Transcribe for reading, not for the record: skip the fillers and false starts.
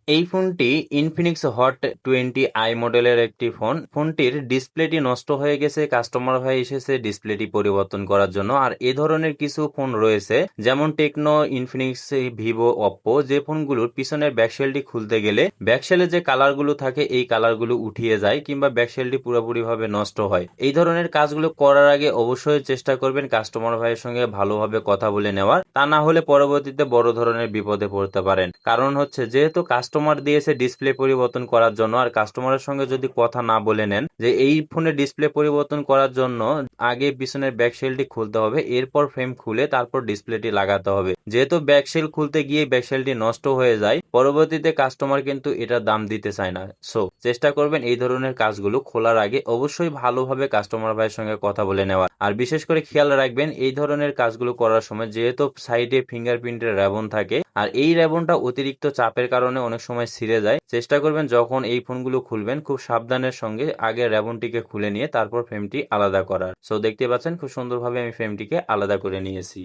এই ফোনটি Infinix hot 20i মডেলের একটি ফোন। ফোনটির ডিসপ্লেটি নষ্ট হয়ে গেছে, কাস্টমার ভাই এসেছে ডিসপ্লেটি পরিবর্তন করার জন্য। আর এ ধরনের কিছু ফোন রয়েছে যেমন টেকনো, ইনফিনিক্স, ভিভো, অপ্পো, যে ফোনগুলোর পিছনের ব্যাকশেলটি খুলতে গেলে ব্যাকশেলে যে কালারগুলো থাকে এই কালারগুলো উঠিয়ে যায় কিংবা ব্যাকশেলটি পুরোপুরিভাবে নষ্ট হয়। এই ধরনের কাজগুলো করার আগে অবশ্যই চেষ্টা করবেন কাস্টমার ভাইয়ের সঙ্গে ভালোভাবে কথা বলে নেওয়ার, তা না হলে পরবর্তীতে বড় ধরনের বিপদে পড়তে পারেন। কারণ হচ্ছে যেহেতু কাস্টমার দিয়েছে ডিসপ্লে পরিবর্তন করার জন্য, আর কাস্টমারের সঙ্গে যদি কথা না বলে নেন যে এই ফোনে ডিসপ্লে পরিবর্তন করার জন্য আগে পিছনের ব্যাকশেলটি খুলতে হবে, এরপর ফ্রেম খুলে তারপর ডিসপ্লেটি লাগাতে হবে। যেহেতু ব্যাকশেল খুলতে গিয়ে ব্যাকশেলটি নষ্ট হয়ে যায়, পরবর্তীতে কাস্টমার কিন্তু এটার দাম দিতে চায় না। সো চেষ্টা করবেন এই ধরনের কাজগুলো খোলার আগে অবশ্যই ভালোভাবে কাস্টমার ভাইয়ের সঙ্গে কথা বলে নেওয়া। আর বিশেষ করে খেয়াল রাখবেন এই ধরনের কাজগুলো করার সময় যেহেতু সাইডে ফিঙ্গারপ্রিন্টের র্যাবন থাকে, আর এই র্যাবনটা অতিরিক্ত চাপের কারণে অনেক সময় ছিঁড়ে যায়। চেষ্টা করবেন যখন এই ফোনগুলো খুলবেন খুব সাবধানের সঙ্গে আগে র্যাবনটিকে খুলে নিয়ে তারপর ফ্রেমটি আলাদা করার। সো দেখতে পাচ্ছেন খুব সুন্দরভাবে আমি ফ্রেমটিকে আলাদা করে নিয়েছি।